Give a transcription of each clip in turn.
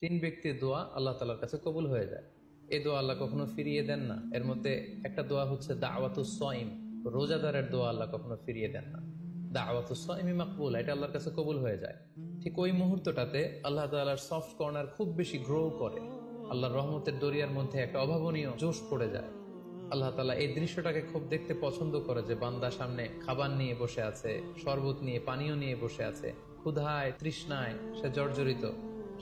তিন ব্যক্তির দোয়া আল্লাহ তাআলার কাছে কবুল হয়ে যায়। এই দোয়া আল্লাহ কখনো ফিরিয়ে দেন না। এর মধ্যে একটা দোয়া হচ্ছে দাওয়াতুস সাইম, রোজাদারের দোয়া আল্লাহ কখনো ফিরিয়ে দেন না। দাওয়াতুস সাইমি মাকবুল, এটা আল্লাহর কাছে কবুল হয়ে যায়। ঠিক ওই মুহূর্তটাতে আল্লাহ তাআলার সফট কর্নার খুব বেশি গ্রো করে, আল্লাহর রহমতের দরিয়ার মধ্যে একটা অভাবনীয় জোশ পড়ে যায়। আল্লাহ তাআলা এই দৃশ্যটাকে খুব দেখতে পছন্দ করে যে বান্দা সামনে খাবার নিয়ে বসে আছে, শরবত নিয়ে, পানীয় নিয়ে বসে আছে, ক্ষুধায় তৃষ্ণায় সে জর্জরিত,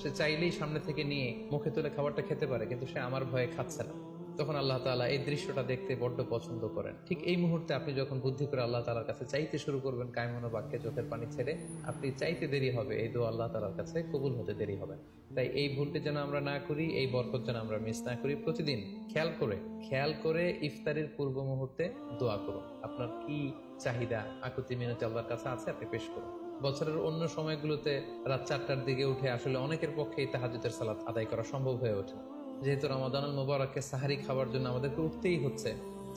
সে চাইলেই সামনে থেকে নিয়ে মুখে তুলে খাবারটা খেতে পারে, কিন্তু সে আমার ভয়ে খাচ্ছে না। তখন আল্লাহ তাআলা এই দৃশ্যটা দেখতে বড্ড পছন্দ করেন। ঠিক এই মুহূর্তে আপনি যখন বুদ্ধি করে আল্লাহ তাআলার কাছে চাইতে শুরু করবেন, কায়মনো বাক্যে চোখের পানি ছেড়ে, আপনি চাইতে দেরি হবে, এই দোয়া আল্লাহ তাআলার কাছে কবুল হতে দেরি হবে। তাই এই ভুলটি যেন আমরা না করি, এই বরকত যেন আমরা মিস না করি। প্রতিদিন খেয়াল করে ইফতারের পূর্ব মুহূর্তে দোয়া করুন। আপনার কি চাহিদা, আকুতি মিনতি আল্লাহর কাছে আছে, আপনি পেশ করুন। বছরের অন্য সময়গুলোতে রাত 4টার দিকে উঠে আসলে অনেকের পক্ষেই তাহাজ্জুদের সালাত আদায় করা সম্ভব হয়ে ওঠে। যেহেতু রমাদানুল মুবারকে সাহারি খাওয়ার জন্য আমাদেরকে উঠতেই হচ্ছে,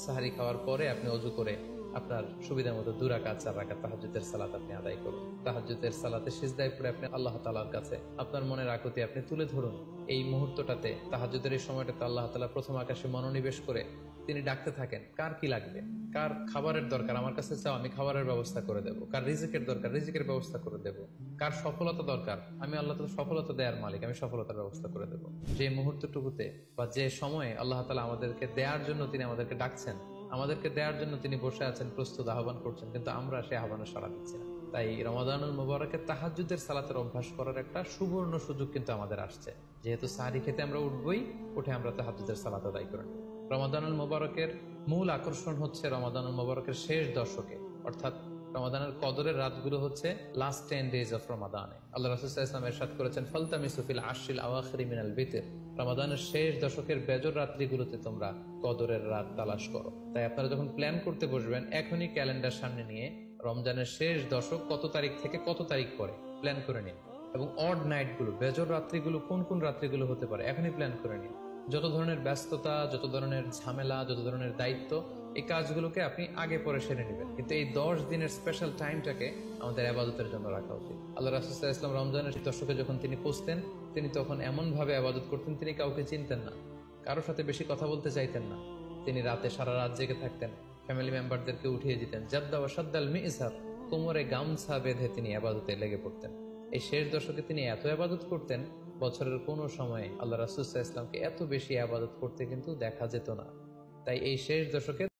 সাহারি খাওয়ার পরে আপনি ওযু করে আপনার সুবিধা মতো 2 রাকাত 4 রাকাত তাহাজ্জুদের সালাত আপনি আদায় করুন। তাহাজ্জুদের সালাতে সিজদায় পড়ে আপনি আল্লাহ তাআলার কাছে আপনার মনের আকুতি আপনি তুলে ধরুন। এই মুহূর্তটাতে, তাহাজ্জুদের এই সময়টাতে আল্লাহ তাআলা প্রথম আকাশে মনোনিবেশ করে তিনি ডাকতে থাকেন, কার কি লাগবে, কার খাবারের দরকার আমার কাছে চাও, আমি খাবারের ব্যবস্থা করে দেবো। কার রিজিকের দরকার, রিজিকের ব্যবস্থা করে দেবো। কার সফলতা দরকার, আমি আল্লাহ তাআলা সফলতা দেওয়ার মালিক, আমি সফলতার ব্যবস্থা করে দেবো। যে মুহূর্তটুকুতে বা যে সময়ে আল্লাহ তাআলা আমাদেরকে দেওয়ার জন্য তিনি আমাদেরকে ডাকছেন, আমাদেরকে দেওয়ার জন্য তিনি বসে আছেন, প্রস্তুত, আহ্বান করছেন, কিন্তু আমরা সেই আহ্বানে সাড়া দিচ্ছি না। তাই রমাদানুল মুবারকে তাহাজ্জুদের সালাতের অভ্যাস করার একটা সুবর্ণ সুযোগ কিন্তু আমাদের আসছে। যেহেতু সাহারি খেতে আমরা উঠবই, উঠে আমরা তাহাজ্জুদের সালাত আদায় করে নেব। রমাদানুল মুবারকের মূল আকর্ষণ হচ্ছে রমাদানুল মুবারকের শেষ দশকে, অর্থাৎ রমাদানের কদরের রাতগুলো হচ্ছে লাস্ট 10 days অফ রমাদানে। আল্লাহ রাসূল সাল্লাল্লাহু আলাইহি ওয়াসাল্লাম ইরশাদ করেছেন, ফালতামিসু ফিল আশরিল আওয়াখিরি মিনাল বিতর, রমাদানের শেষ দশকের বেজর রাত্রিগুলোতে তোমরা কদরের রাত তালাশ করো। তাই আপনারা যখন প্ল্যান করতে বসবেন, এখনই ক্যালেন্ডার সামনে নিয়ে রমজানের শেষ দশক কত তারিখ থেকে কত তারিখ পরে প্ল্যান করে নিন। এবং অড নাইটগুলো, বেজর রাত্রিগুলো কোন কোন রাত্রিগুলো হতে পারে এখনই প্ল্যান করে নিন। যত ধরনের ব্যস্ততা, যত ধরনের ঝামেলা, যত ধরনের দায়িত্ব, এই কাজগুলোকে আপনি আগে পরে সেরে নেবেন, কিন্তু এই 10 দিনের স্পেশাল টাইমটাকে আমাদের ইবাদতের জন্য রাখা উচিত। আল্লাহ রাসূল সাল্লাল্লাহু আলাইহি ওয়াসাল্লাম রমজানের দশকে যখন তিনি পৌঁছতেন, তিনি তখন এমন ভাবে ইবাদত করতেন, তিনি কাউকে চিনতেন না, কারোর সাথে বেশি কথা বলতে চাইতেন না। তিনি রাতে সারা রাত জেগে থাকতেন, ফ্যামিলি মেম্বারদেরকে উঠিয়ে দিতেন, জাদ্দা ওয়া শাদ্দাল মিজহার, কোমরে গামছা বেঁধে তিনি ইবাদতে লেগে পড়তেন। এই শেষ দশকে তিনি এত ইবাদত করতেন, বছরের কোনো সময়ে আল্লাহ রাসূল সাল্লাল্লাহু আলাইহি ওয়াসাল্লামকে এত বেশি ইবাদত করতে কিন্তু দেখা যেত না। তাই এই শেষ দশকে